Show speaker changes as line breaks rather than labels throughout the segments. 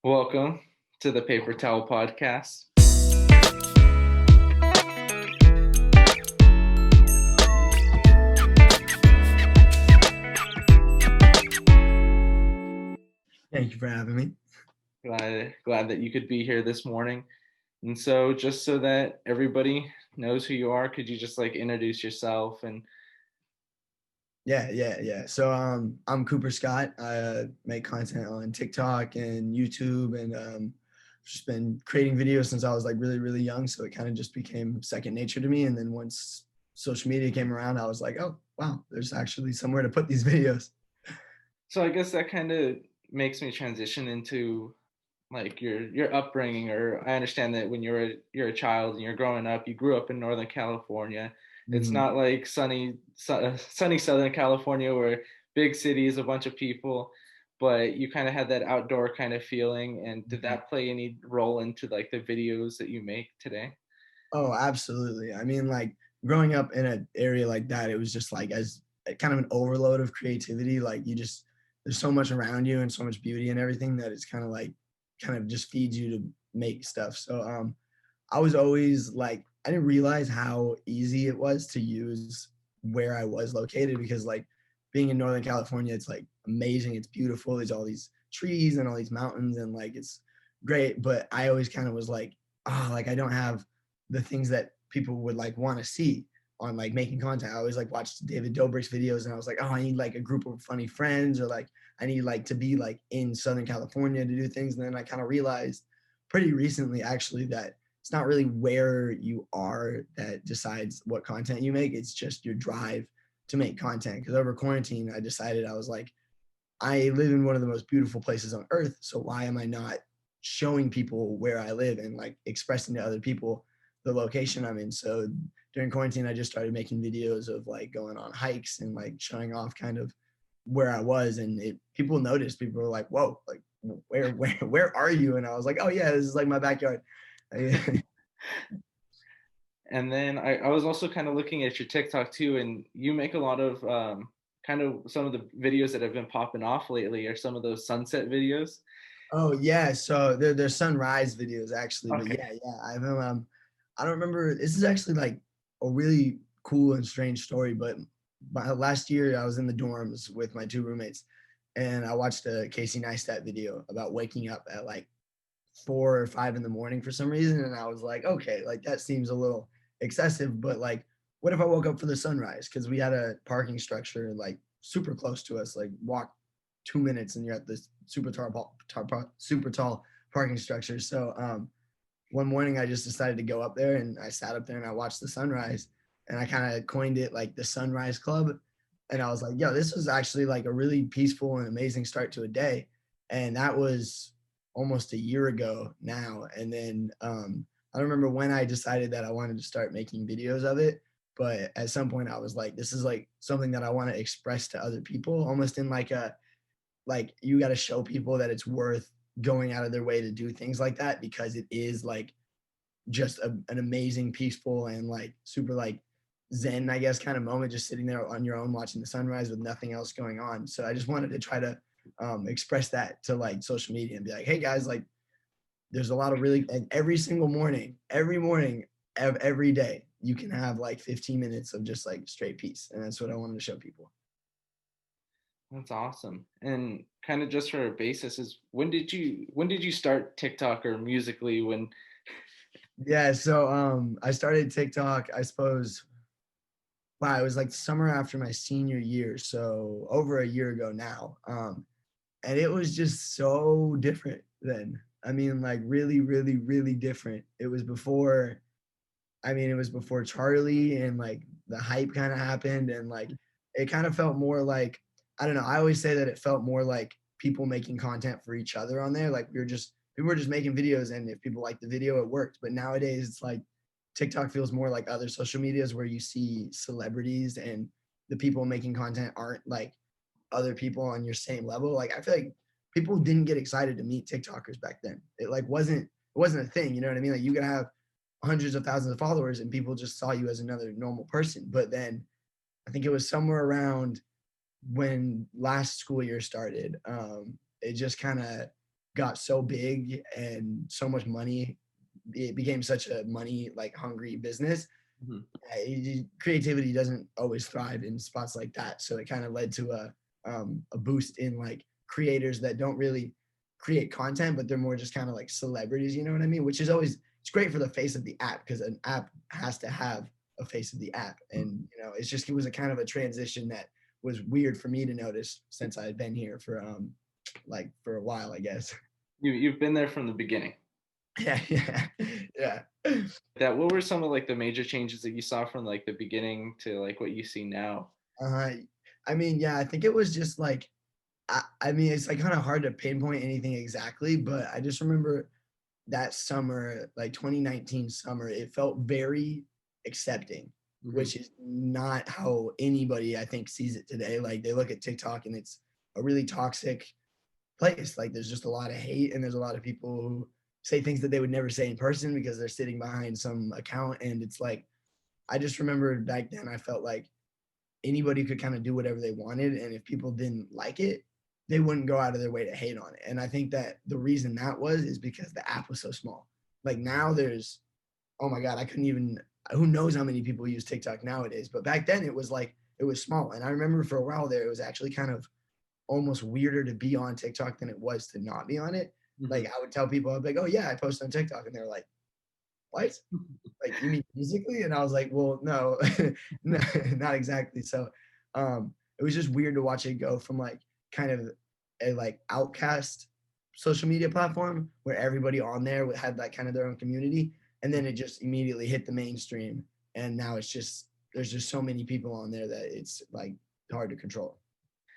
Welcome to the Paper Towel Podcast.
Thank you for having me.
Glad that you could be here this morning. And so, just so that everybody knows who you are, could you just like introduce yourself? And
Yeah. So I'm Cooper Scott. I make content on TikTok and YouTube, and just been creating videos since I was like really young. So it kind of just became second nature to me. And then once social media came around, I was like, oh wow, there's actually somewhere to put these videos.
so, I guess that kind of makes me transition into like your upbringing. Or I understand that when you're a child and you're growing up, you grew up in Northern California. It's
Mhm.
not like sunny Southern California where big cities, a bunch of people, but you kind of had that outdoor kind of feeling. And did
Mhm.
that play any role into like the videos that you make today?
Oh, absolutely. I mean, like growing up in an area like that, it was just like as kind of an overload of creativity. Like you just there's so much around you and so much beauty and everything that it's kind of just feeds you to make stuff. So I was always like I didn't realize how easy it was to use where I was located because like being in Northern California, it's like amazing, it's beautiful. There's all these trees and all these mountains and like it's great. But I always kind of was like, like I don't have the things that people would like want to see on like making content. I always like watched David Dobrik's videos and I was like, oh, I need like a group of funny friends or like I need like to be like in Southern California to do things. And then I kind of realized pretty recently actually that it's not really where you are that decides what content you make. It's just your drive to make content. Because over quarantine, I decided I was like, I live in one of the most beautiful places on earth. So why am I not showing people where I live and like expressing to other people the location I'm in? So during quarantine, I just started making videos of like going on hikes and like showing off kind of where I was, and people noticed. People were like, "Whoa, like where are you?" And I was like, "Oh yeah, this is like my backyard."
And then I was also kind of looking at your TikTok too, and you make a lot of kind of some of the videos that have been popping off lately are some of those sunset videos.
Oh yeah, so they're sunrise videos actually, but
Okay.
yeah, I don't remember. This is actually like a really cool and strange story, but last year I was in the dorms with my two roommates, and I watched a Casey Neistat video about waking up at like 4 or 5 in the morning for some reason, and I was like, okay, like that seems a little excessive, but like, what if I woke up for the sunrise? Because we had a parking structure like super close to us, like walk 2 minutes and you're at this super tall parking structure. So one morning I just decided to go up there and I sat up there and I watched the sunrise and I kind of coined it like the Sunrise Club. And I was like, yo, this was actually like a really peaceful and amazing start to a day. And that was almost a year ago now. And then I don't remember when I decided that I wanted to start making videos of it. But at some point I was like, this is like something that I want to express to other people, almost in like a like you got to show people that it's worth going out of their way to do things like that because it is like just an amazing peaceful and like super like zen I guess kind of moment just sitting there on your own watching the sunrise with nothing else going on. So I just wanted to try to express that to like social media and be like, hey guys, like there's a lot of really and every morning of every day you can have like 15 minutes of just like straight peace, and that's what I wanted to show people.
That's awesome. And kind of just for a basis is when did you start TikTok or Musically when
Yeah, so I started TikTok, I suppose. Wow, it was like summer after my senior year, so over a year ago now. And it was just so different then. I mean, like really different. It was before Charlie and like the hype kind of happened, and like it kind of felt more like I don't know. I always say that it felt more like people making content for each other on there. Like we were just making videos, and if people liked the video, it worked. But nowadays, it's like TikTok feels more like other social medias where you see celebrities and the people making content aren't like other people on your same level. Like I feel like people didn't get excited to meet TikTokers back then. It wasn't a thing, you know what I mean? Like you could have hundreds of thousands of followers and people just saw you as another normal person. But then I think it was somewhere around when last school year started. It just kind of got so big and so much money, it became such a money like hungry business.
Mhm.
Creativity doesn't always thrive in spots like that. So it kind of led to a boost in like creators that don't really create content, but they're more just kind of like celebrities. You know what I mean? Which is always it's great for the face of the app because an app has to have a face of the app, and it's just it was a kind of a transition that was weird for me to notice since I had been here for like for a while, I guess.
You've been there from the beginning.
Yeah, yeah, yeah.
That what were some of like the major changes that you saw from like the beginning to like what you see now?
Uh, I mean, yeah, I think it was just like I mean, it's like kind of hard to pinpoint anything exactly, but I just remember that summer, like 2019 summer, it felt very accepting,
Mhm.
which is not how anybody I think sees it today. Like they look at TikTok and it's a really toxic place. Like there's just a lot of hate and there's a lot of people who say things that they would never say in person because they're sitting behind some account. And it's like I just remember back then I felt like anybody could kind of do whatever they wanted. And if people didn't like it, they wouldn't go out of their way to hate on it. And I think that the reason that was is because the app was so small. Like now there's, oh my God, I couldn't even, who knows how many people use TikTok nowadays. But back then it was like, it was small. And I remember for a while there, it was actually kind of almost weirder to be on TikTok than it was to not be on it. Like
Mhm.
I would tell people, I'd be like, oh yeah, I post on TikTok. And they're like, what? Like, you mean musically? And I was like, well, no, no, not exactly. So it was just weird to watch it go from like kind of a like outcast social media platform where everybody on there had like kind of their own community. And then it just immediately hit the mainstream. And now it's just, there's just so many people on there that it's like hard to control.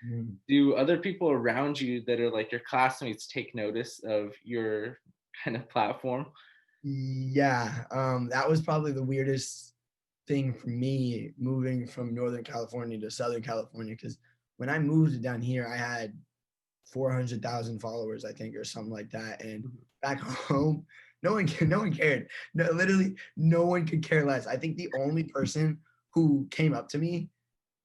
Mm.
Do other people around you that are like your classmates take notice of your kind of platform?
Yeah, that was probably the weirdest thing for me moving from Northern California to Southern California. Because when I moved down here, I had 400,000 followers, I think, or something like that. And
Mhm.
back home, no one cared. No, literally, no one could care less. I think the only person who came up to me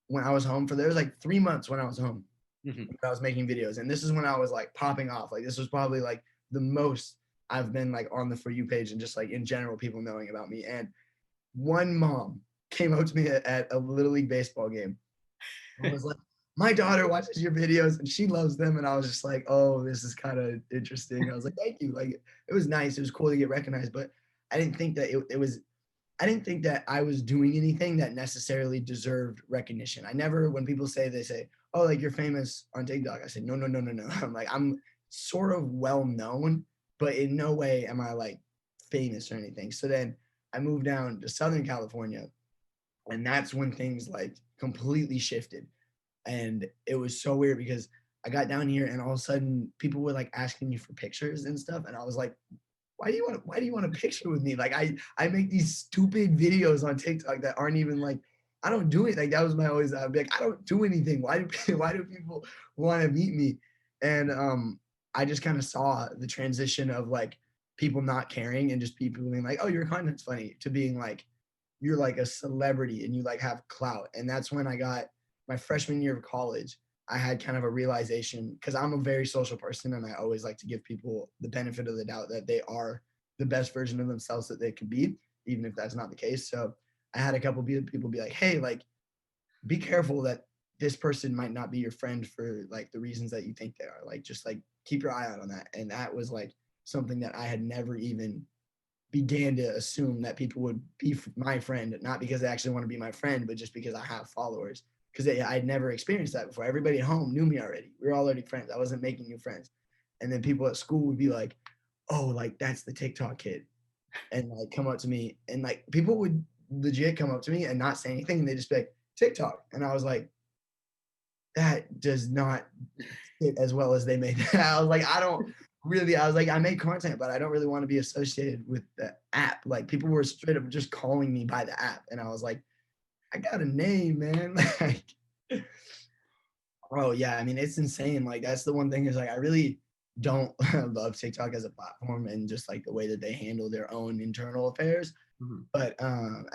when I was home for there was like 3 months when I was home
Mhm.
when I was making videos. And this is when I was like popping off. Like this was probably like the most I've been like on the For You page and just like in general, people knowing about me. And one mom came up to me at a Little League baseball game and was like, my daughter watches your videos and she loves them. And I was just like, oh, this is kind of interesting. I was like, thank you. Like it was nice. It was cool to get recognized, but I didn't think that it was I didn't think that I was doing anything that necessarily deserved recognition. I never, when people say, they say, oh, like you're famous on TikTok. I said, no, no, no, no, no. I'm like, I'm sort of well known, but in no way am I like famous or anything. So then I moved down to Southern California, and that's when things like completely shifted. And it was so weird because I got down here and all of a sudden people were like asking me for pictures and stuff. And I was like, why do you want a picture with me? Like I make these stupid videos on TikTok that aren't even like I don't do it. Like that was my always I'd be like, I don't do anything. Why do people want to meet me? And I just kind of saw the transition of like people not caring and just people being like, oh, your content's funny to being like, you're like a celebrity and you like have clout. And that's when I got my freshman year of college. I had kind of a realization because I'm a very social person and I always like to give people the benefit of the doubt that they are the best version of themselves that they could be, even if that's not the case. So I had a couple people be like, hey, like, be careful that this person might not be your friend for like the reasons that you think they are. Like, just like keep your eye out on that. And that was like something that I had never even began to assume that people would be my friend, not because they actually want to be my friend, but just because I have followers. Because I'd never experienced that before. Everybody at home knew me already. We were already friends. I wasn't making new friends. And then people at school would be like, "Oh, like that's the TikTok kid," and like come up to me, and like people would legit come up to me and not say anything, and they just be like, "TikTok," and I was like, "That does not fit as well as they made that." I was like, I don't really, I was like, I make content, but I don't really want to be associated with the app. Like people were straight up just calling me by the app. And I was like, I got a name, man. Like, oh yeah, I mean, it's insane. Like that's the one thing is like I really don't love TikTok as a platform and just like the way that they handle their own internal affairs.
Mhm.
But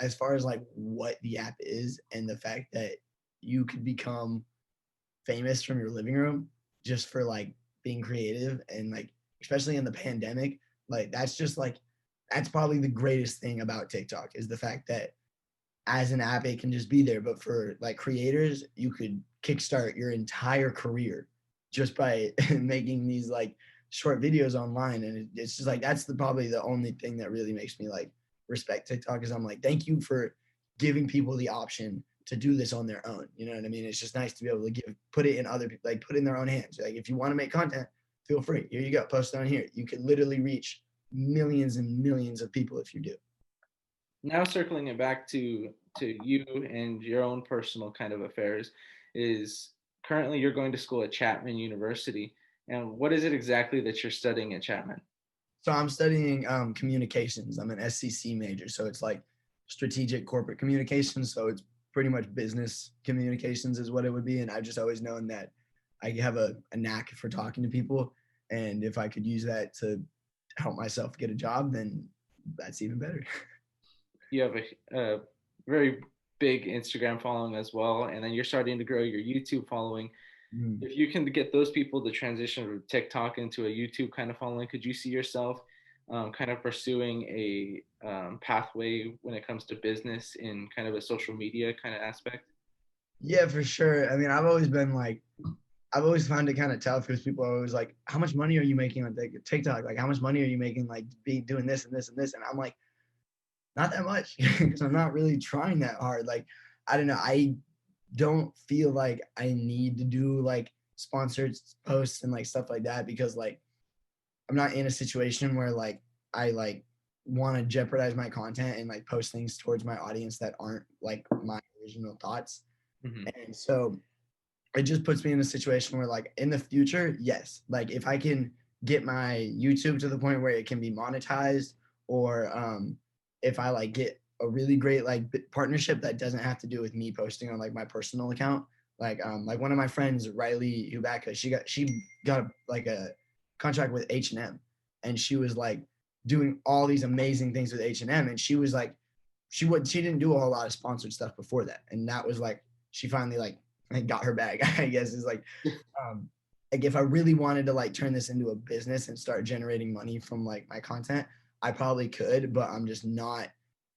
as far as like what the app is and the fact that you could become famous from your living room just for like being creative and like especially in the pandemic, like that's just like that's probably the greatest thing about TikTok is the fact that as an app it can just be there, but for like creators, you could kickstart your entire career just by making these like short videos online. And it's just like that's the probably the only thing that really makes me like respect TikTok is I'm like, thank you for giving people the option to do this on their own. You know what I mean? It's just nice to be able to put it in other people, like put it in their own hands. Like if you want to make content, feel free. Here you go, post it on here. You can literally reach millions and millions of people if you do.
Now circling it back to you and your own personal kind of affairs, is currently you're going to school at Chapman University. And what is it exactly that you're studying at Chapman?
So I'm studying communications. I'm an SCC major, so it's like strategic corporate communications. So it's pretty much business communications is what it would be. And I've just always known that I have a knack for talking to people, and if I could use that to help myself get a job, then that's even better.
You have a very big Instagram following as well, and then you're starting to grow your YouTube following.
Mm.
If you can get those people to transition from TikTok into a YouTube kind of following, could you see yourself kind of pursuing a pathway when it comes to business in kind of a social media kind of aspect?
Yeah, for sure. I mean, I've always been like, I've always found it kind of tough because people are always like, "How much money are you making on TikTok? Like, how much money are you making like be doing this and this and this?" And I'm like, not that much because I'm not really trying that hard. Like, I don't know. I don't feel like I need to do like sponsored posts and like stuff like that because like I'm not in a situation where like I like want to jeopardize my content and like post things towards my audience that aren't like my original thoughts.
Mm-hmm.
And so it just puts me in a situation where like in the future, yes, like if I can get my YouTube to the point where it can be monetized, or if I like get a really great like partnership that doesn't have to do with me posting on like my personal account, like one of my friends, Riley Hubaka, she got like a contract with H&M, and she was like doing all these amazing things with H&M, and she was like she didn't do a whole lot of sponsored stuff before that, and that was like she finally like got her bag. I guess is um like if I really wanted to like turn this into a business and start generating money from like my content, I probably could, but I'm just not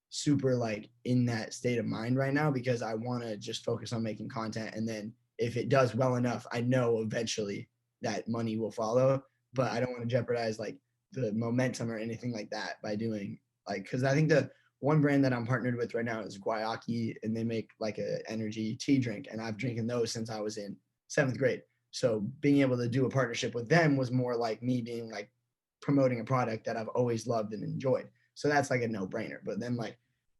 super like in that state of mind right now because I want to just focus on making content, and then if it does well enough, I know eventually that money will follow, but I don't want to jeopardize like the momentum or anything like that by doing like because I think the one brand that I'm partnered with right now is Guayaki, and they make like a energy tea drink, and I've drinking those since I was in 7th grade. So being able to do a partnership with them was more like me being like promoting a product that I've always loved and enjoyed. So that's like a no brainer. But then like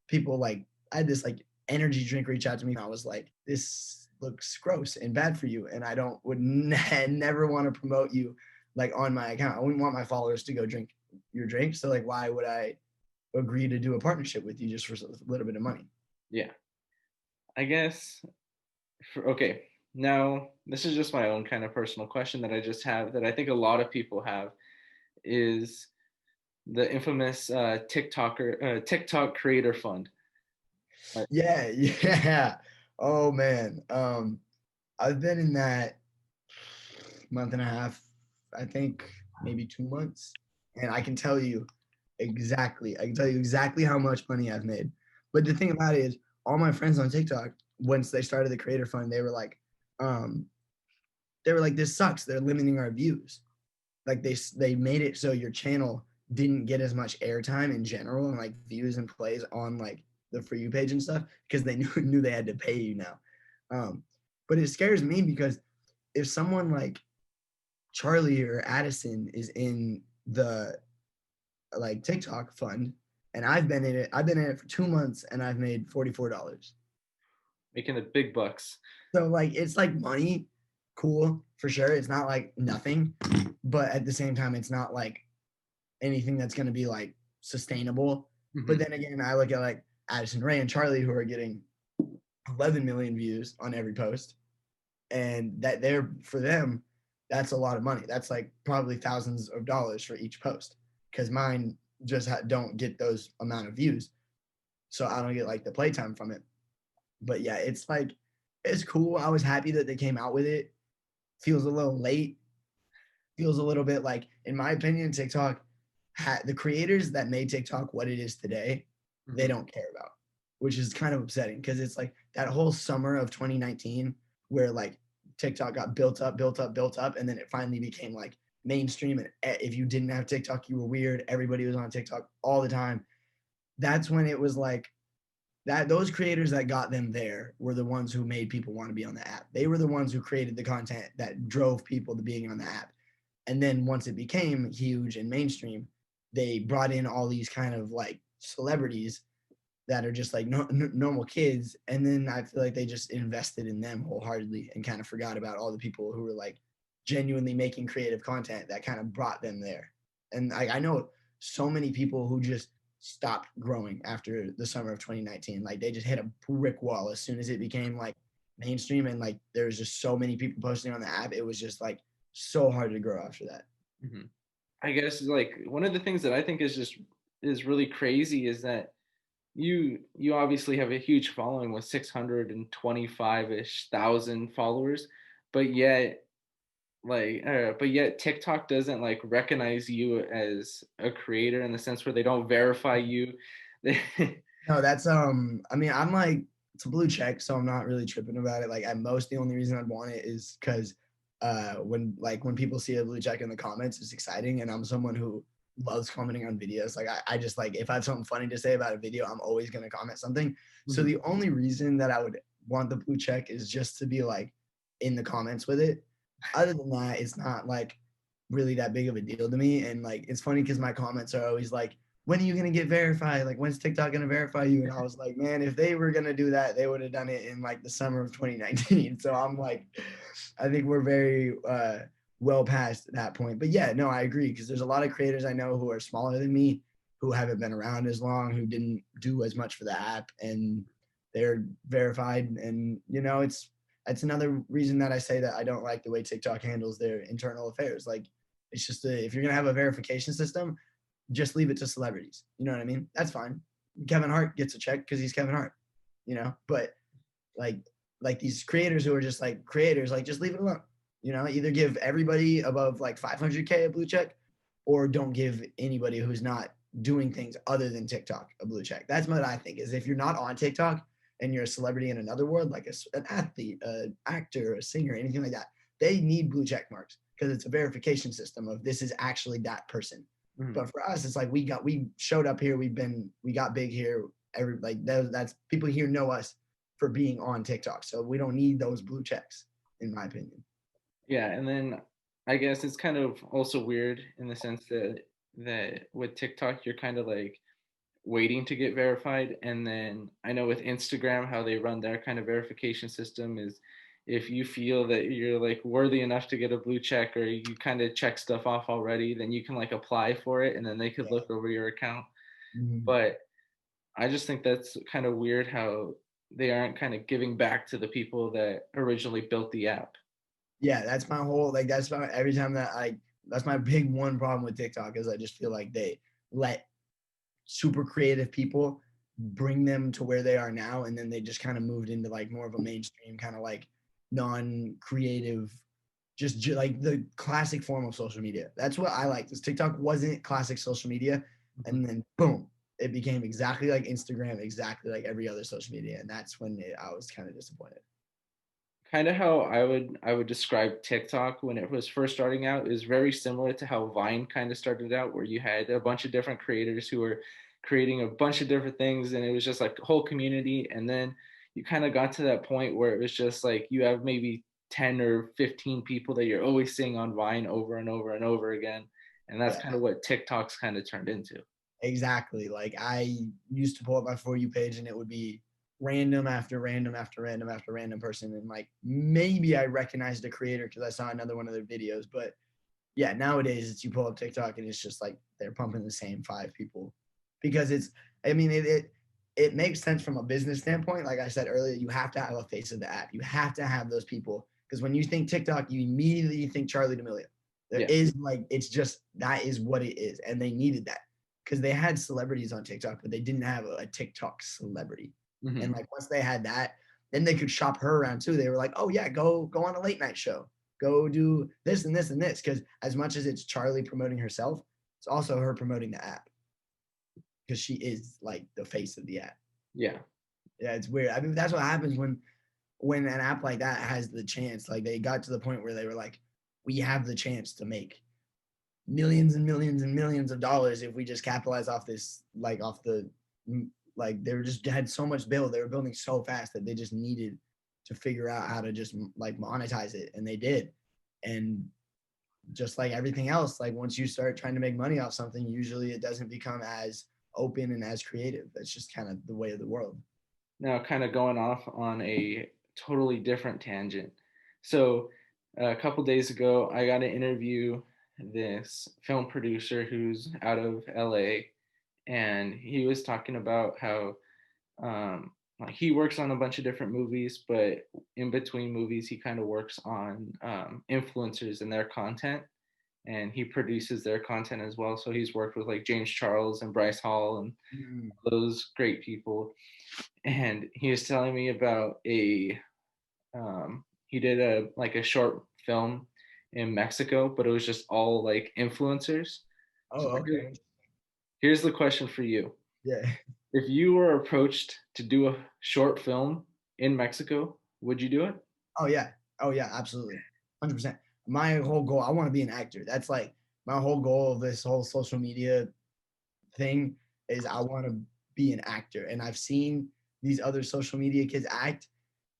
people like I had this like energy drink reach out to me, and I was like, this looks gross and bad for you, and I don't would never want to promote you like on my account. I wouldn't want my followers to go drink your drink. So like, why would I agree to do a partnership with you just for a little bit of money?
Yeah, I guess. Okay, now this is just my own kind of personal question that I just have that I think a lot of people have is the infamous TikTok Creator Fund.
Yeah, yeah. Oh man. I've been in that month and a half, I think maybe 2 months. And I can tell you exactly how much money I've made. But the thing about it is all my friends on TikTok, once they started the creator fund, um, they were like, this sucks. They're limiting our views. Like they made it so your channel didn't get as much airtime in general and like views and plays on like the for you page and stuff because they knew they had to pay you now. But it scares me because if someone like Charlie or Addison is in the like TikTok fund and I've been in it for 2 months and I've made $44.
Making the big bucks.
So like it's like money, cool for sure. It's not like nothing, but at the same time, it's not like anything that's going to be like sustainable. But
Mm-hmm.
then again, I look at like Addison Ray and Charlie who are getting 11 million views on every post, and that they're for them, that's a lot of money. That's like probably thousands of dollars for each post because mine just don't get those amount of views, so I don't get like the playtime from it. But yeah, it's like it's cool. I was happy that they came out with it. Feels a little late, feels a little bit like, in my opinion, TikTok, the creators that made TikTok what it is today, they
Mhm.
don't care about, which is kind of upsetting because it's like that whole summer of 2019 where like TikTok got built up, built up, built up, and then it finally became like mainstream. And if you didn't have TikTok, you were weird. Everybody was on TikTok all the time. That's when it was like that those creators that got them there were the ones who made people want to be on the app. They were the ones who created the content that drove people to being on the app. And then once it became huge and mainstream, they brought in all these kind of like celebrities that are just like normal kids. And then I feel like they just invested in them wholeheartedly and kind of forgot about all the people who were like genuinely making creative content that kind of brought them there. And I know so many people who just stopped growing after the summer of 2019. Like they just hit a brick wall as soon as it became like mainstream, and like there was just so many people posting on the app. It was just like so hard to grow after that.
Mhm. I guess like one of the things that I think is really crazy is that you obviously have a huge following with 625-ish thousand followers, but yet TikTok doesn't like recognize you as a creator in the sense where they don't verify you. They,
No, that's I mean, I'm like it's a blue check, so I'm not really tripping about it. Like at most the only reason I'd want it is because when people see a blue check in the comments, it's exciting. And I'm someone who loves commenting on videos. Like I just like if I have something funny to say about a video, I'm always gonna comment something. So
Mhm.
the only reason that I would want the blue check is just to be like in the comments with it. Other than that, it's not like really that big of a deal to me. And like it's funny because my comments are always like, when are you gonna get verified? Like, when's TikTok gonna verify you? And I was like, man, if they were gonna do that, they would have done it in like the summer of 2019. So I'm like, I think we're very well past that point. But yeah, no, I agree because there's a lot of creators I know who are smaller than me, who haven't been around as long, who didn't do as much for the app, and they're verified. And it's another reason that I say that I don't like the way TikTok handles their internal affairs. Like, it's just if you're gonna have a verification system, just leave it to celebrities. You know what I mean? That's fine. Kevin Hart gets a check because he's Kevin Hart, but like like these creators who are just like creators, like just leave it alone. Either give everybody above like 500K a blue check, or don't give anybody who's not doing things other than TikTok a blue check. That's what I think is if you're not on TikTok and you're a celebrity in another world, like an athlete, an actor, a singer, anything like that, they need blue check marks because it's a verification system of this is actually that person.
Mhm.
But for us, it's like we showed up here, we got big here. That's people here know us for being on TikTok, so we don't need those blue checks, in my opinion.
Yeah, and then I guess it's kind of also weird in the sense that with TikTok you're kind of like waiting to get verified, and then I know with Instagram how they run their kind of verification system is if you feel that you're like worthy enough to get a blue check or you kind of check stuff off already, then you can like apply for it and then they could
Yeah.
look over your account.
Mhm.
But I just think that's kind of weird how they aren't kind of giving back to the people that originally built the app.
Yeah, that's my whole like that's my every time that I that's my big one problem with TikTok is I just feel like they let super creative people bring them to where they are now, and then they just kind of moved into like more of a mainstream kind of like non-creative, just like the classic form of social media. That's what I like. This TikTok wasn't classic social media,
Mhm.
and then boom, it became exactly like Instagram, exactly like every other social media, and that's when I was kind of disappointed.
Kind of how I would describe TikTok when it was first starting out is very similar to how Vine kind of started out, where you had a bunch of different creators who were creating a bunch of different things, and it was just like a whole community. And then you kind of got to that point where it was just like you have maybe 10 or 15 people that you're always seeing on Vine over and over and over again, and that's
Yeah,
kind of what TikTok's kind of turned into.
exactly. Like I used to pull up my For You page and it would be random after random after random after random person. And like maybe I recognized the creator because I saw another one of their videos. But yeah, nowadays it's you pull up TikTok and it's just like they're pumping the same five people because I mean, it makes sense from a business standpoint. Like I said earlier, you have to have a face of the app. You have to have those people because when you think TikTok, you immediately think Charlie D'Amelio. There
Yeah.
is like, it's just, that is what it is. And they needed that because they had celebrities on TikTok, but they didn't have a TikTok celebrity. And
Hmm.
like once they had that, then they could shop her around too. They were like, oh yeah, go on a late night show. go do this and this and this. Because as much as it's Charlie promoting herself, it's also her promoting the app because she is like the face of the app.
Yeah.
Yeah, it's weird. I mean, that's what happens when an app like that has the chance. Like they got to the point where they were like, we have the chance to make millions and millions and millions of dollars if we just capitalize off this, like off the, like they were just had so much build. They were building so fast that they just needed to figure out how to just like monetize it, and they did. And just like everything else, like once you start trying to make money off something, usually it doesn't become as open and as creative. That's just kind of the way of the world.
Now, kind of going off on a totally different tangent. So, a couple days ago, I got to interview this film producer who's out of LA, and he was talking about how like he works on a bunch of different movies, but in between movies, he kind of works on influencers and their content, and he produces their content as well. So he's worked with like James Charles and Bryce Hall and
Mm.
those great people. And he was telling me about he did a like a short film in Mexico, but it was just all like influencers. So
Oh, okay.
here's the question for you:
Yeah.
if you were approached to do a short film in Mexico, would you do it?
Oh yeah. Oh yeah, absolutely. 100%. My whole goal, I want to be an actor. That's like my whole goal of this whole social media thing is I want to be an actor. And I've seen these other social media kids act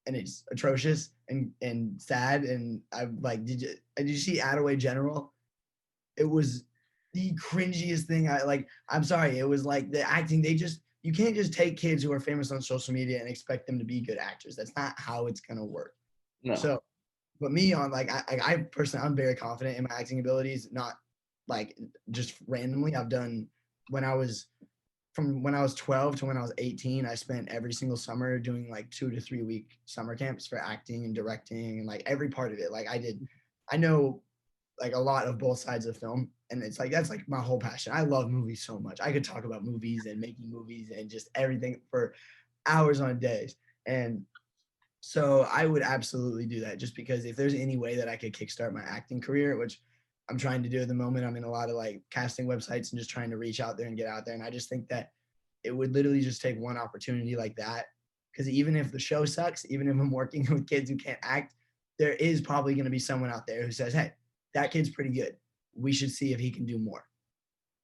and it's atrocious and sad. And I like, did you see Attaway General? It was the cringiest thing. I like. I'm sorry. It was like the acting. They just you can't just take kids who are famous on social media and expect them to be good actors. That's not how it's gonna work.
No.
So, but me on like I personally I'm very confident in my acting abilities. Not like just randomly. I've done when I was from when I was 12 to when I was 18, I spent every single summer doing like 2 to 3 week summer camps for acting and directing and like every part of it. Like I know like a lot of both sides of film. And it's like that's like my whole passion. I love movies so much. I could talk about movies and making movies and just everything for hours on days. And so I would absolutely do that just because if there's any way that I could kickstart my acting career, which I'm trying to do at the moment, I'm in a lot of like casting websites and just trying to reach out there and get out there. And I just think that it would literally just take one opportunity like that. Because even if the show sucks, even if I'm working with kids who can't act, there is probably going to be someone out there who says, hey, that kid's pretty good. We should see if he can do more.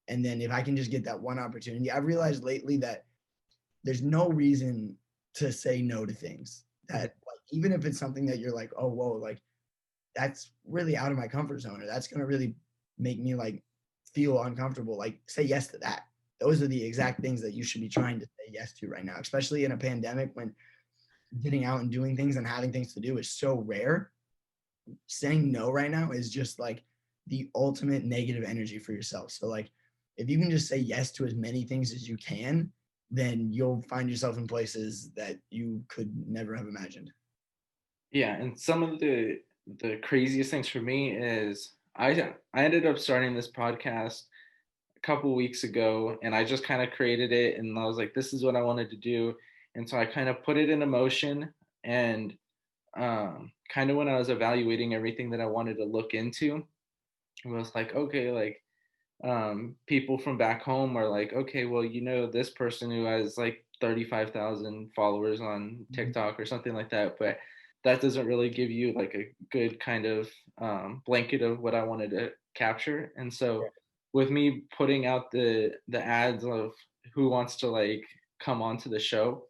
And then if I can just get that one opportunity, I've realized lately that there's no reason to say no to things that like, even if it's something that you're like, oh, whoa, like that's really out of my comfort zone or that's going to really make me like feel uncomfortable. Like say yes to that. Those are the exact things that you should be trying to say yes to right now, especially in a pandemic when getting out and doing things and having things to do is so rare. Saying no right now is just like the ultimate negative energy for yourself. So like if you can just say yes to as many things as you can, then you'll find yourself in places that you could never have imagined.
Yeah, and some of the craziest things for me is I ended up starting this podcast a couple weeks ago, and I just kind of created it, and I was like, this is what I wanted to do, and so I kind of put it into motion, and kind of when I was evaluating everything that I wanted to look into, it was like, okay, like people from back home are like, okay, well, you know, this person who has like 35,000 followers on TikTok or something like that, but that doesn't really give you like a good kind of blanket of what I wanted to capture. And so with me putting out the ads of who wants to like come onto the show,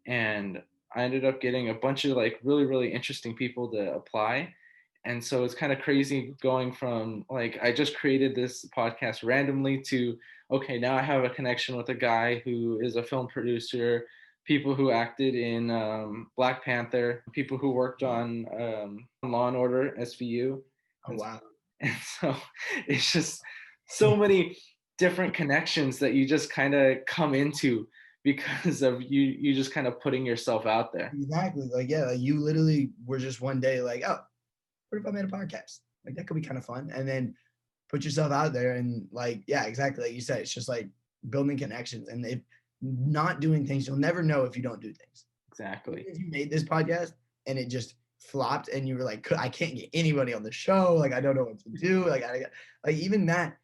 and I ended up getting a bunch of like really interesting people to apply. And so it's kind of crazy going from like I just created this podcast randomly to okay, now I have a connection with a guy who is a film producer, people who acted in Black Panther, people who worked on Law and Order SVU,
Oh
and
wow.
and so it's just so many different connections that you just kind of come into because of you just kind of putting yourself out there.
Exactly. Like, yeah, like you literally were just one day like, oh, what if I made a podcast? Like that could be kind of fun. And then put yourself out there and like, yeah, exactly. Like you said, it's just like building connections. And if not doing things, you'll never know if you don't do things.
Exactly.
If you made this podcast and it just flopped and you were like, I can't get anybody on the show. Like, I don't know what to do. Like even that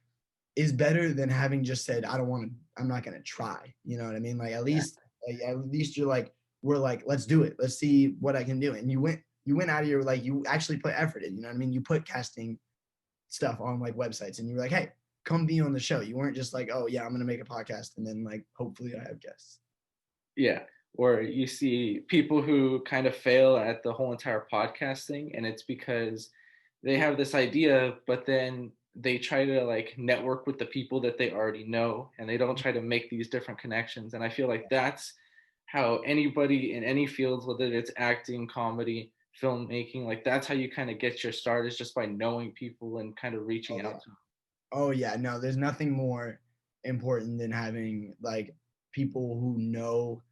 is better than having just said, I don't want to, I'm not going to try. You know what I mean? Like, at least you're like, we're like, let's do it. Let's see what I can do. And you went out of your, like, you actually put effort in, you know what I mean? You put casting stuff on like websites and you were like, hey, come be on the show. You weren't just like, oh yeah, I'm going to make a podcast and then like, hopefully I have guests.
Yeah. Or you see people who kind of fail at the whole entire podcast thing, and it's because they have this idea, but then they try to like network with the people that they already know, and they don't try to make these different connections. And I feel like that's how anybody in any fields, whether it's acting, comedy, filmmaking, like that's how you kind of get your start, is just by knowing people and kind of reaching
Oh
out
yeah.
to them.
Oh yeah. No, there's nothing more important than having like people who know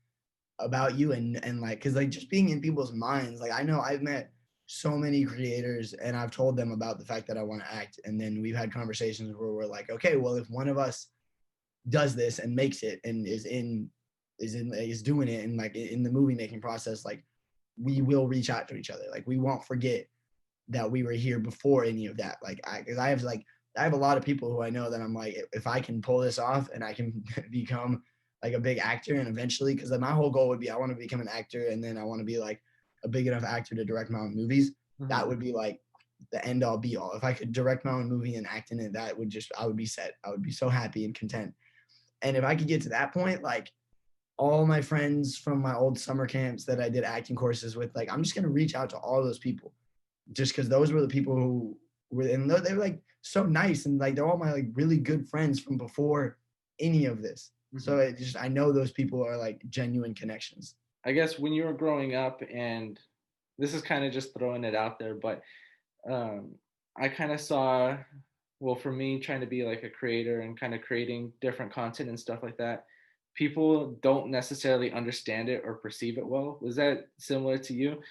about you and like because like just being in people's minds. Like I know I've met so many creators and I've told them about the fact that I want to act, and then we've had conversations where we're like, okay, well if one of us does this and makes it and is doing it and like in the movie making process, like we will reach out to each other. Like we won't forget that we were here before any of that. Like because I have a lot of people who I know that I'm like, if I can pull this off and I can become like a big actor and eventually, because my whole goal would be I want to become an actor and then I want to be like a big enough actor to direct my own movies.
Mm-hmm.
That would be like the end all be all. If I could direct my own movie and act in it, that would just, I would be set. I would be so happy and content. And if I could get to that point, like all my friends from my old summer camps that I did acting courses with, like I'm just gonna reach out to all those people, just because those were the people who were, and they were like so nice, and like they're all my like really good friends from before any of this.
Mm-hmm.
So it just, I know those people are like genuine connections.
I guess when you were growing up, and this is kind of just throwing it out there, but um, I kind of saw, well, for me, trying to be like a creator and kind of creating different content and stuff like that, people don't necessarily understand it or perceive it well. Was that similar to you?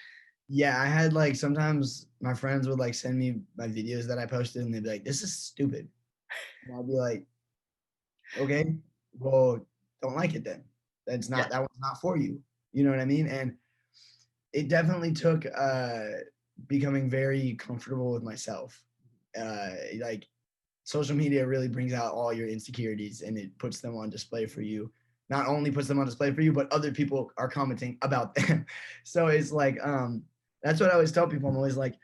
Yeah, I had like sometimes my friends would like send me my videos that I posted and they'd be like, this is stupid. And I'll be like, okay, well, don't like it then. That's
Yeah.
not, that one's not for you. You know what I mean? And it definitely took becoming very comfortable with myself. Like social media really brings out all your insecurities and it puts them on display for you. Not only puts them on display for you, but other people are commenting about them. So it's like that's what I always tell people. I'm always like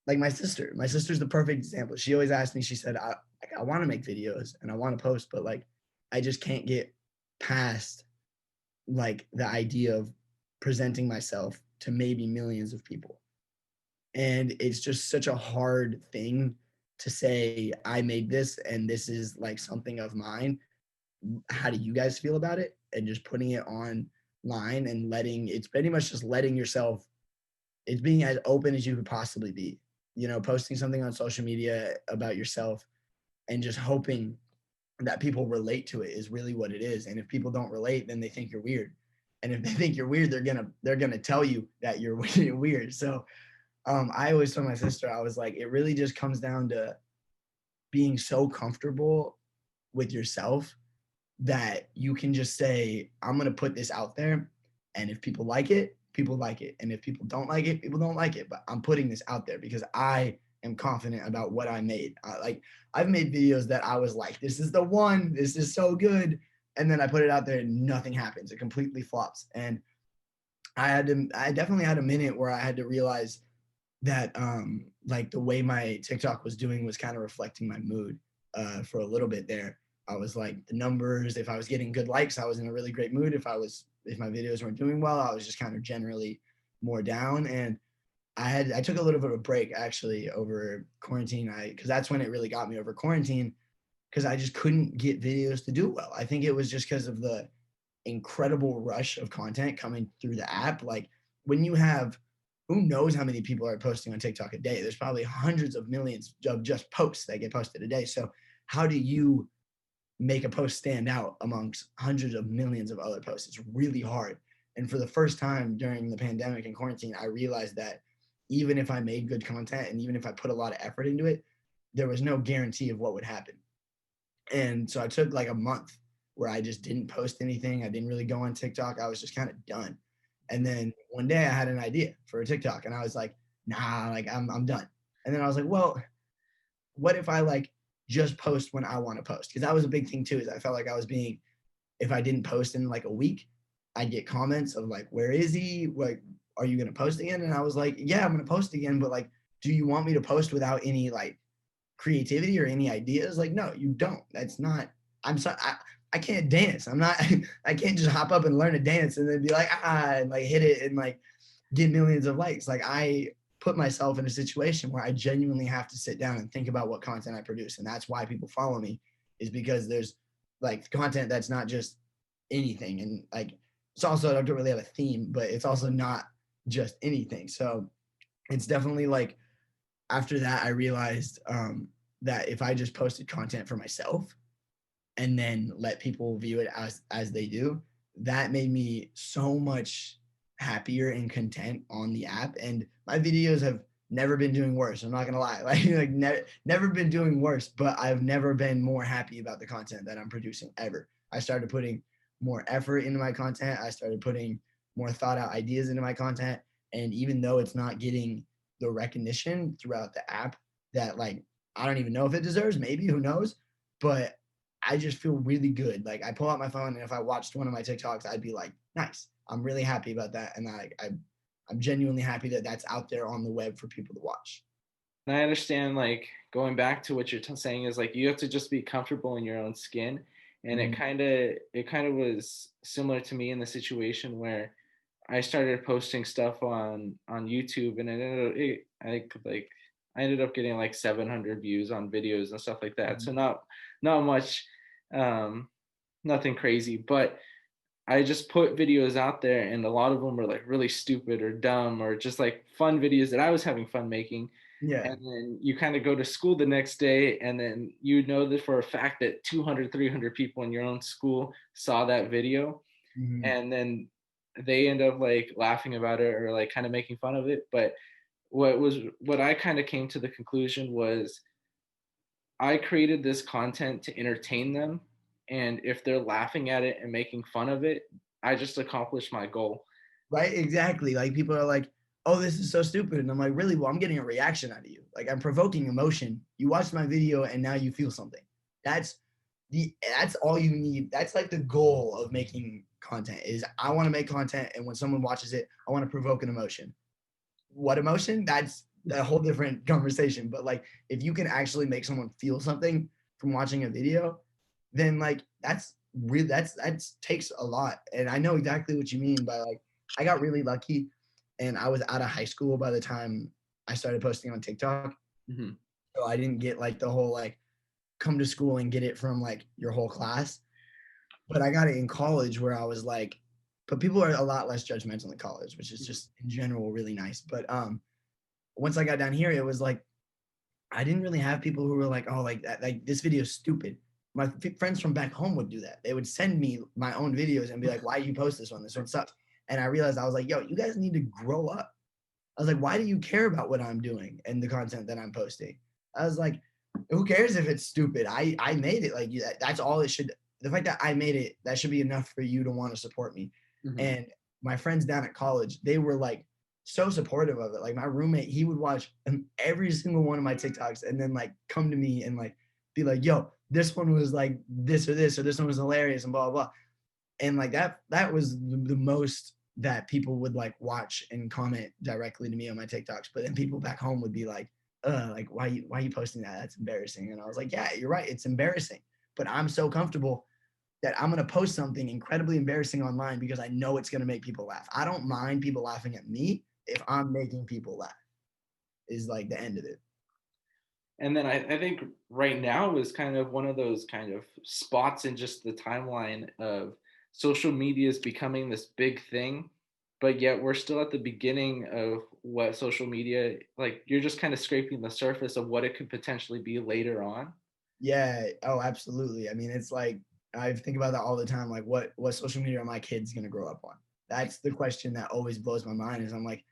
my sister. My sister's the perfect example. She always asked me, she said, I want to make videos and I want to post, but like I just can't get past like the idea of presenting myself to maybe millions of people. And it's just such a hard thing to say, I made this and this is like something of mine. How do you guys feel about it? And just putting it online and letting, it's pretty much just letting yourself, it's being as open as you could possibly be, you know, posting something on social media about yourself and just hoping that people relate to it is really what it is. And if people don't relate, then they think you're weird. And if they think you're weird, they're gonna tell you that you're weird. So I always told my sister, I was like, it really just comes down to being so comfortable with yourself that you can just say, I'm going to put this out there. And if people like it, people like it. And if people don't like it, people don't like it. But I'm putting this out there because I am confident about what I made. I've made videos that I was like, this is the one, this is so good. And then I put it out there and nothing happens. It completely flops. And I definitely had a minute where I had to realize that like the way my TikTok was doing was kind of reflecting my mood for a little bit there. I was like the numbers, if I was getting good likes, I was in a really great mood. If my videos weren't doing well, I was just kind of generally more down. And I took a little bit of a break actually over quarantine. Because that's when it really got me over quarantine, because I just couldn't get videos to do well. I think it was just because of the incredible rush of content coming through the app. Like when you have, who knows how many people are posting on TikTok a day? There's probably hundreds of millions of just posts that get posted a day. So how do you make a post stand out amongst hundreds of millions of other posts? It's really hard. And for the first time during the pandemic and quarantine, I realized that even if I made good content and even if I put a lot of effort into it, there was no guarantee of what would happen. And so I took like a month where I just didn't post anything. I didn't really go on TikTok. I was just kind of done. And then one day I had an idea for a TikTok and I was like, nah, like I'm done. And then I was like, well, what if I like just post when I want to post? Because that was a big thing too, is I felt like I was being, if I didn't post in like a week, I'd get comments of like, where is he? Like, are you gonna post again? And I was like, yeah, I'm gonna post again, but like, do you want me to post without any like creativity or any ideas? Like, no, you don't. That's not, I'm sorry, I can't dance. I'm not, I can't just hop up and learn to dance and then be like, and like hit it and like get millions of likes. Like I put myself in a situation where I genuinely have to sit down and think about what content I produce. And that's why people follow me, is because there's like content that's not just anything. And like, it's also, I don't really have a theme, but it's also not just anything. So it's definitely like, after that, I realized that if I just posted content for myself and then let people view it as they do, that made me so much happier and content on the app. And my videos have never been doing worse. I'm not gonna lie, like never been doing worse. But I've never been more happy about the content that I'm producing ever. I started putting more effort into my content. I started putting more thought out ideas into my content. And even though it's not getting the recognition throughout the app that like I don't even know if it deserves, maybe who knows, but I just feel really good. Like I pull out my phone and if I watched one of my TikToks, I'd be like, nice. I'm really happy about that, and I'm genuinely happy that that's out there on the web for people to watch.
And I understand, like, going back to what you're saying is like you have to just be comfortable in your own skin. And
Mhm.
it kind of was similar to me in the situation where I started posting stuff on YouTube, and I ended up getting like 700 views on videos and stuff like that. So
Mhm.
not much, um, nothing crazy, but I just put videos out there, and a lot of them were like really stupid or dumb or just like fun videos that I was having fun making.
Yeah.
And then you kind of go to school the next day, and then you know that for a fact that 200, 300 people in your own school saw that video,
Mhm.
and then they end up like laughing about it or like kind of making fun of it. But what I kind of came to the conclusion was I created this content to entertain them, and if they're laughing at it and making fun of it, I just accomplished my goal.
Right? Exactly. Like people are like, "Oh, this is so stupid," and I'm like, "Really? Well, I'm getting a reaction out of you. Like I'm provoking emotion. You watched my video and now you feel something. That's that's all you need. That's like the goal of making content. Is I want to make content, and when someone watches it, I want to provoke an emotion. What emotion? That's a whole different conversation. But like, if you can actually make someone feel something from watching a video, then like that's really that's takes a lot. And I know exactly what you mean by like I got really lucky, and I was out of high school by the time I started posting on TikTok.
Mm-hmm.
So I didn't get like the whole like come to school and get it from like your whole class. But I got it in college where I was like, but people are a lot less judgmental in college, which is just in general really nice. But once I got down here, it was like I didn't really have people who were like, "Oh, like that, like this video is stupid." My friends from back home would do that. They would send me my own videos and be like, "Why you post this one? This one sucks." And I realized I was like, "Yo, you guys need to grow up." I was like, "Why do you care about what I'm doing and the content that I'm posting?" I was like, "Who cares if it's stupid? I made it. Like that's all it should. The fact that I made it, that should be enough for you to want to support me."
Mm-hmm.
And my friends down at college, they were like so supportive of it. Like my roommate, he would watch every single one of my TikToks and then like come to me and like be like, "Yo, this one was like this or this one was hilarious and blah blah blah." And like that was the most that people would like watch and comment directly to me on my TikToks. But then people back home would be like, like why are you posting that? That's embarrassing." And I was like, "Yeah, you're right. It's embarrassing. But I'm so comfortable that I'm gonna post something incredibly embarrassing online because I know it's gonna make people laugh. I don't mind people laughing at me if I'm making people laugh." Is like the end of it.
And then I think right now is kind of one of those kind of spots in just the timeline of social media is becoming this big thing, but yet we're still at the beginning of what social media, like you're just kind of scraping the surface of what it could potentially be later on.
Yeah. Oh, absolutely. I mean, it's like I think about that all the time. Like, what social media are my kids gonna grow up on? That's the question that always blows my mind. Is I'm like,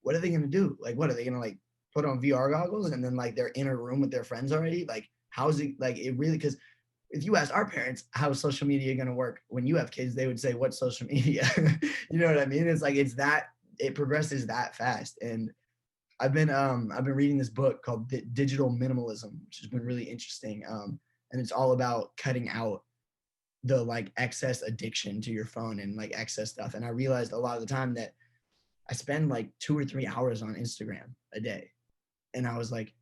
what are they gonna do? Like, what are they gonna like put on VR goggles and then like they're in a room with their friends already? Like, how's it like it really? Because if you ask our parents how's social media going to work when you have kids, they would say, what's social media? You know what I mean? It's like it's that it progresses that fast. And I've been reading this book called Digital Minimalism, which has been really interesting. And it's all about cutting out the like excess addiction to your phone and like excess stuff. And I realized a lot of the time that I spend like 2 or 3 hours on Instagram a day. And I was like,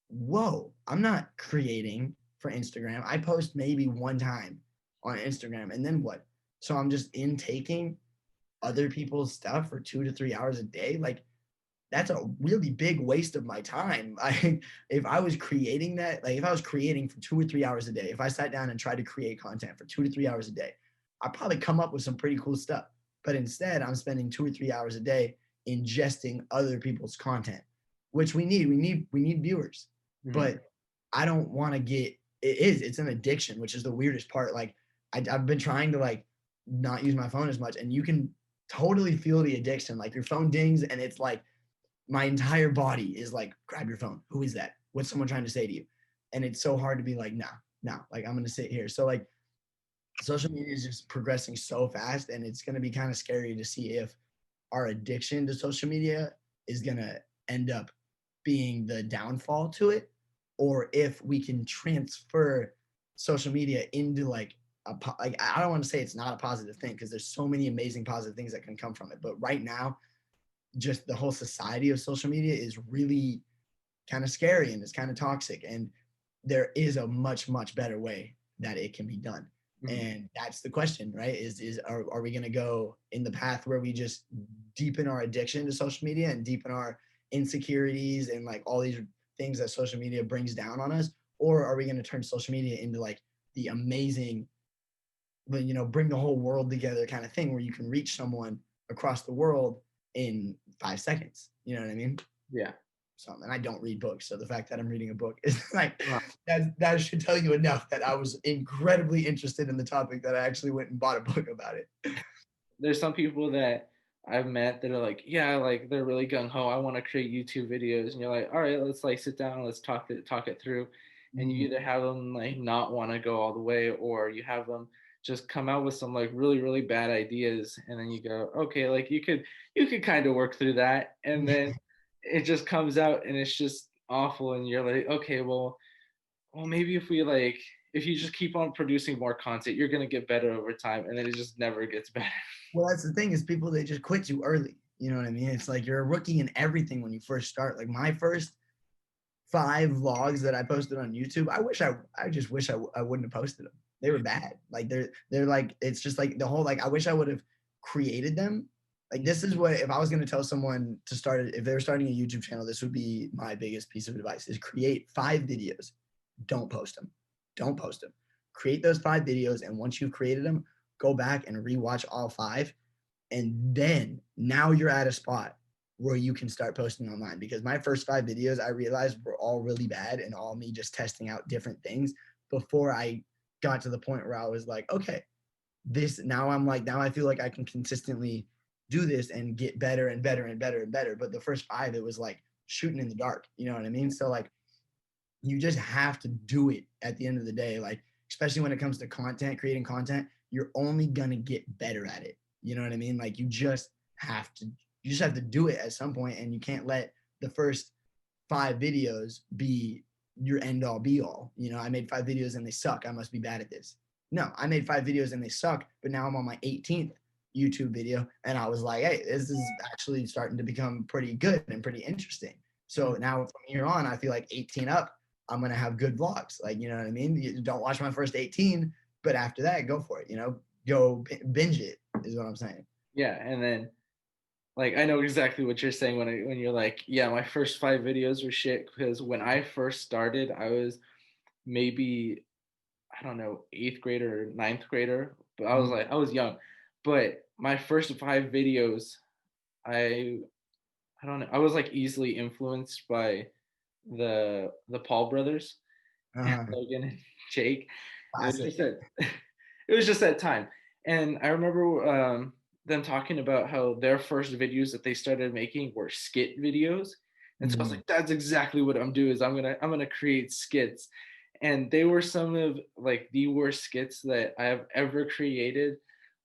whoa, I'm not creating for Instagram. I post maybe one time on Instagram and then what? So I'm just intaking other people's stuff for 2 to 3 hours a day. Like that's a really big waste of my time. If I was creating that, like if I was creating for 2 or 3 hours a day, if I sat down and tried to create content for 2 to 3 hours a day, I'd probably come up with some pretty cool stuff. But instead, I'm spending 2 or 3 hours a day ingesting other people's content, which we need. We need viewers.
Mhm.
But I don't want to get it's an addiction, which is the weirdest part. Like I've been trying to like not use my phone as much, and you can totally feel the addiction. Like your phone dings and it's like my entire body is like, grab your phone. Who is that? What's someone trying to say to you? And it's so hard to be like, nah, nah, like I'm gonna sit here. So like social media is just progressing so fast, and it's gonna be kind of scary to see if our addiction to social media is gonna end up being the downfall to it, or if we can transfer social media into like like I don't want to say it's not a positive thing because there's so many amazing positive things that can come from it. But right now, just the whole society of social media is really kind of scary and it's kind of toxic, and there is a much better way that it can be done.
Mhm.
And that's the question, right? Are we going to go in the path where we just deepen our addiction to social media and deepen our insecurities and like all these things that social media brings down on us, or are we going to turn social media into like the amazing, bring the whole world together kind of thing where you can reach someone across the world in 5 seconds? You know what I mean?
Yeah.
So, and I don't read books, so the fact that I'm reading a book is like
Wow.
that should tell you enough that I was incredibly interested in the topic that I actually went and bought a book about it.
There's some people that I've met that are like, yeah, like they're really gung ho. I want to create YouTube videos, and you're like, all right, let's like sit down, let's talk it through, and you
Mm.
either have them like not want to go all the way, or you have them just come out with some like really bad ideas, and then you go, okay, like you could kind of work through that, and then it just comes out and it's just awful, and you're like, okay, well maybe if you just keep on producing more content, you're gonna get better over time, and then it just never gets better.
Well, that's the thing is people they just quit too early. You know what I mean? It's like you're a rookie in everything when you first start. Like my first 5 vlogs that I posted on YouTube, I just wish I wouldn't have posted them. They were bad. Like they're like it's just like the whole like I wish I would have created them. Like this is what if I was gonna tell someone to start it, if they were starting a YouTube channel, this would be my biggest piece of advice: is create 5 videos. Don't post them. Don't post them. Create those 5 videos, and once you've created them, go back and rewatch all 5, and then now you're at a spot where you can start posting online. Because my first 5 videos I realized were all really bad and all me just testing out different things before I got to the point where I was like, okay, this now I'm like now I feel like I can consistently do this and get better and better and better and better. But the first 5 it was like shooting in the dark, you know what I mean? So like you just have to do it at the end of the day. Like, especially when it comes to content, creating content, you're only gonna get better at it. You know what I mean? Like you just have to do it at some point, and you can't let the first 5 videos be your end all be all. I made 5 videos and they suck. I must be bad at this. No, I made 5 videos and they suck, but now I'm on my 18th YouTube video, and I was like, hey, this is actually starting to become pretty good and pretty interesting. So now from here on, I feel like 18 up, I'm gonna have good vlogs. Like, you know what I mean? You don't watch my first 18, but after that, go for it. Go binge it is what I'm saying.
Yeah, and then like I know exactly what you're saying when you're like, yeah, my first 5 videos were shit because when I first started, I was maybe I don't know, eighth grader or ninth grader, but I was young. But my first 5 videos, I I don't know, I was like easily influenced by the Paul brothers,
Uh,
Logan and Jake. It was
Classic.
just that it was just that time. And I remember them talking about how their first videos that they started making were skit videos. And so I was
Mm.
like, that's exactly what I'm doing is I'm gonna create skits. and they were some of like the worst skits that I have ever created.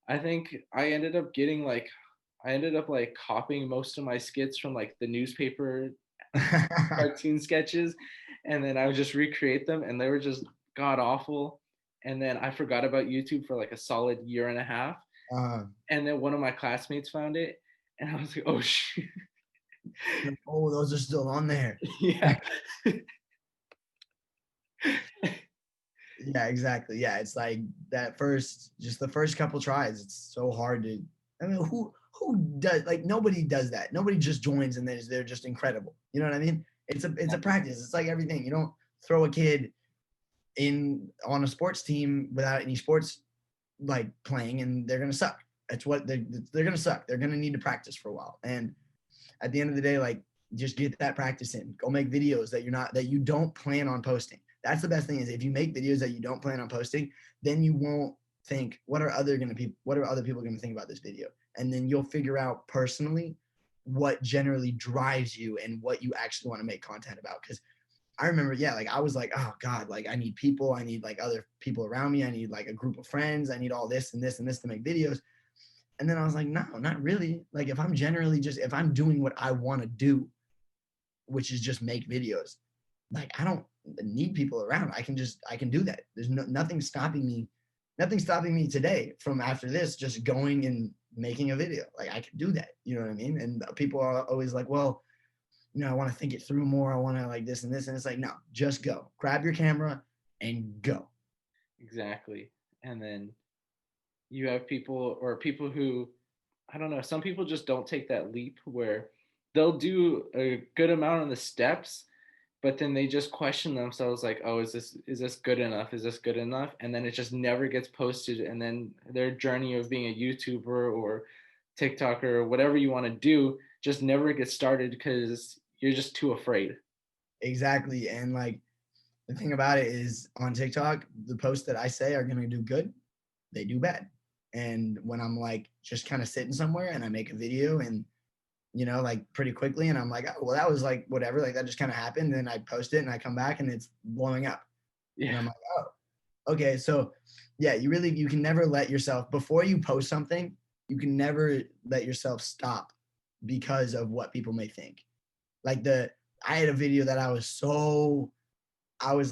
I think I ended up like copying most of my skits from like the newspaper cartoon sketches, and then I would just recreate them, and they were just god awful. And then I forgot about YouTube for like a solid year and a half,
uh,
and then one of my classmates found it, and I was like, oh shit,
oh, those are still on there.
yeah,
Yeah, exactly. Yeah, it's like that first, just the first couple tries. It's so hard to. I mean, who does like nobody does that. Nobody just joins and they're just incredible. You know what I mean? It's a practice. It's like everything. You don't throw a kid in on a sports team without any sports like playing, and they're gonna suck. That's what they're gonna suck. They're gonna need to practice for a while. And at the end of the day, like just get that practice in. Go make videos that you don't plan on posting. That's the best thing is if you make videos that you don't plan on posting, then you won't think what are other people going to think about this video, and then you'll figure out personally what generally drives you and what you actually want to make content about. Because I remember, yeah, like I was like, oh God, like I need people, I need like other people around me, I need like a group of friends, I need all this and this and this to make videos. And then I was like, no, not really. Like if I'm doing what I want to do, which is just make videos, like I don't need people around. I can do that. There's nothing stopping me today from after this just going and making a video. Like I can do that. You know what I mean? And people are always like, well, I want to think it through more. I want to like this and this. And it's like, no, just go. Grab your camera and go.
exactly. And then you have people who, I don't know, some people just don't take that leap where they'll do a good amount on the steps, but then they just question themselves like, oh, is this good enough? Is this good enough? And then it just never gets posted, and then their journey of being a YouTuber or TikToker or whatever you want to do just never gets started because you're just too afraid.
Exactly. And like the thing about it is on TikTok, the posts that I say are going to do good, they do bad. And when I'm like just kind of sitting somewhere and I make a video and like pretty quickly and I'm like, oh, well, that was like whatever, like that just kind of happened. And then I post it and I come back and it's blowing up. And
Yeah,
I'm like, oh, okay. So yeah, you can never let yourself, before you post something, you can never let yourself stop because of what people may think. Like I had a video that I was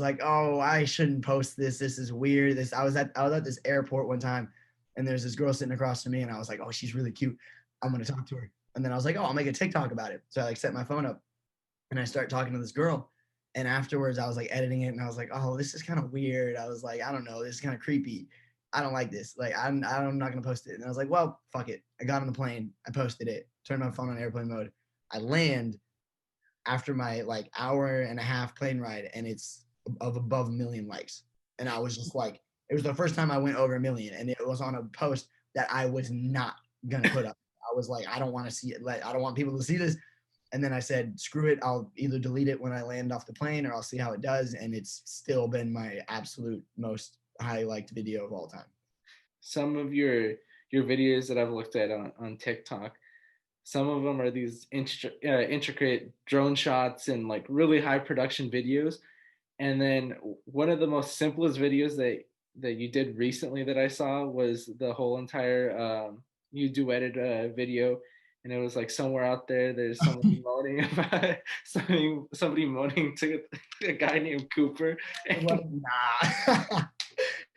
like, oh, I shouldn't post this. This is weird. I was at this airport one time, and there's this girl sitting across from me, and I was like, oh, she's really cute. I'm gonna talk to her. And then I was like, oh, I'll make a TikTok about it. So I like set my phone up, and I start talking to this girl. And afterwards, I was like editing it, and I was like, oh, this is kind of weird. I was like, I don't know, this is kind of creepy. I don't like this. Like, I'm not gonna post it. And I was like, well, fuck it. I got on the plane. I posted it. Turned my phone on airplane mode. I land after my like hour and a half plane ride, and it's of above 1 million likes. And I was just like, it was the first time I went over 1 million, and it was on a post that I was not gonna put up. I was like, I don't want to see it. Like, I don't want people to see this. And then I said, screw it. I'll either delete it when I land off the plane, or I'll see how it does. And it's still been my absolute most high liked video of all time.
some of your videos that I've looked at on TikTok, some of them are these intricate drone shots and like really high production videos. And then one of the most simplest videos that you did recently that I saw was the whole entire you duetted video, and it was like somewhere out there there's somebody moaning about somebody moaning to a guy named Cooper.
Like, nah.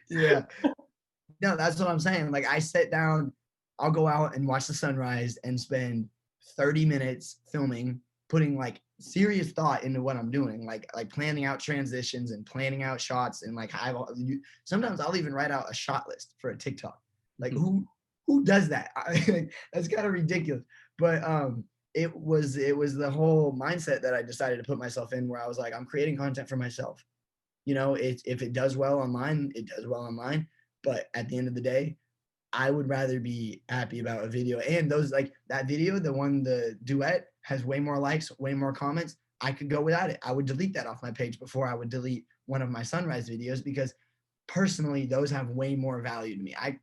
Yeah. No, that's what I'm saying. Like I sit down, I'll go out and watch the sunrise and spend 30 minutes filming, putting like serious thought into what I'm doing, like planning out transitions and planning out shots, and like sometimes I'll even write out a shot list for a TikTok. Like who does that? That's kind of ridiculous. But it was the whole mindset that I decided to put myself in, where I was like, I'm creating content for myself. If it does well online, it does well online. But at the end of the day, I would rather be happy about a video. And those, like that video, the duet, has way more likes, way more comments. I could go without it. I would delete that off my page before I would delete one of my sunrise videos, because personally, those have way more value to me. I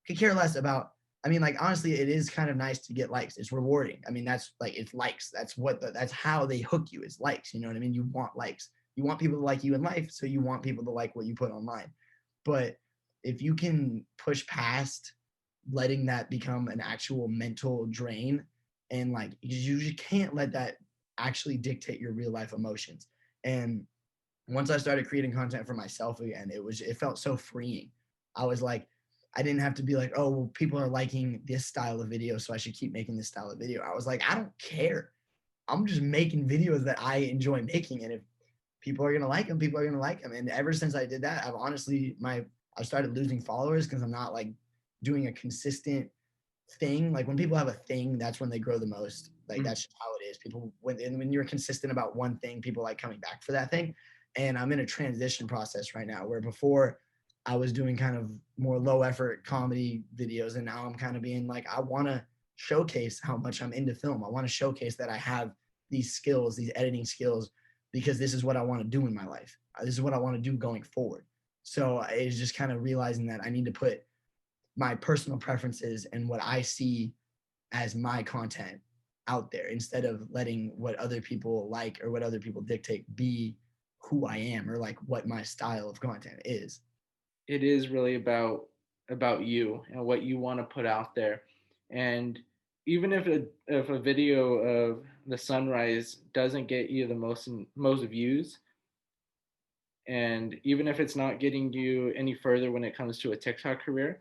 could care less about. I mean, like honestly, it is kind of nice to get likes. It's rewarding. I mean, that's like it's likes. That's how they hook you. It's likes. You know what I mean? You want likes. You want people to like you in life, so you want people to like what you put online. But if you can push past letting that become an actual mental drain, and like you can't let that actually dictate your real life emotions. And once I started creating content for myself again, it felt so freeing. I was like, I didn't have to be like, oh, well, people are liking this style of video, so I should keep making this style of video. I was like, I don't care. I'm just making videos that I enjoy making, and if people are gonna like them, people are gonna like them. And ever since I did that, I've started losing followers because I'm not like doing a consistent thing. Like when people have a thing, that's when they grow the most. Like
Mhm.
that's just how it is. People when you're consistent about one thing, people like coming back for that thing. And I'm in a transition process right now where before I was doing kind of more low effort comedy videos, and now I'm kind of being like, I want to showcase how much I'm into film. I want to showcase that I have these skills, these editing skills, because this is what I want to do in my life. This is what I want to do going forward. So it's just kind of realizing that I need to put my personal preferences and what I see as my content out there instead of letting what other people like or what other people dictate be who I am or like what my style of content is.
It is really about you and what you want to put out there. And even if a video of the sunrise doesn't get you the most views, and even if it's not getting you any further when it comes to a TikTok career,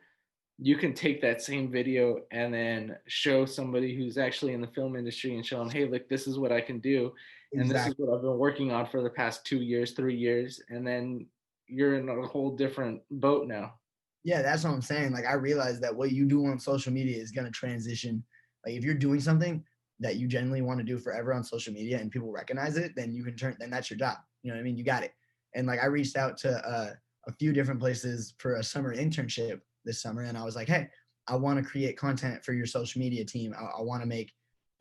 you can take that same video and then show somebody who's actually in the film industry and show them, hey, look, this is what I can do. And this is
Exactly.
what I've been working on for the past 2 years, 3 years. And then you're in a whole different boat now.
Yeah, that's what I'm saying. Like I realize that what you do on social media is going to transition. Like if you're doing something that you genuinely want to do forever on social media and people recognize it, then you can then that's your job. You know what I mean? You got it. And like I reached out to a few different places for a summer internship this summer, and I was like, hey, I want to create content for your social media team. I want to make,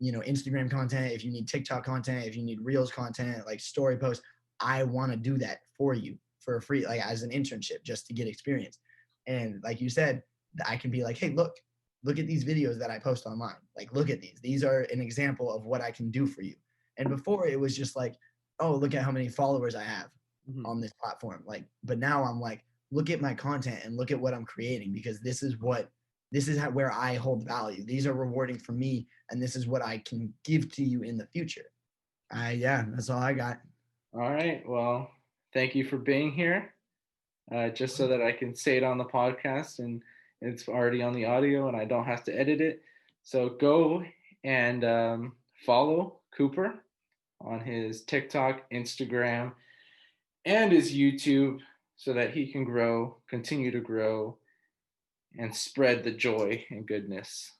Instagram content. If you need TikTok content, if you need Reels content, like story posts, I want to do that for you for free, like as an internship, just to get experience. And like you said, I can be like, hey, look at these videos that I post online. Like, look at these. These are an example of what I can do for you. And before it was just like, oh, look at how many followers I have
Mhm.
on this platform. Like, but now I'm like, look at my content and look at what I'm creating because this is where I hold value. These are rewarding for me, and this is what I can give to you in the future. Yeah, that's all I got.
All right. Well, thank you for being here. Just so that I can say it on the podcast and it's already on the audio and I don't have to edit it. So go and follow Cooper on his TikTok, Instagram, and his YouTube so that he can grow, continue to grow, and spread the joy and goodness.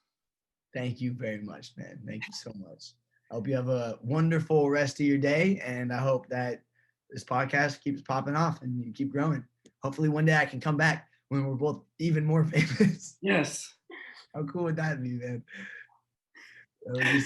Thank you very much, man. Thank you so much. I hope you have a wonderful rest of your day, and I hope that this podcast keeps popping off and you keep growing. Hopefully, one day I can come back when we're both even more famous.
Yes.
How cool would that be, man? That would be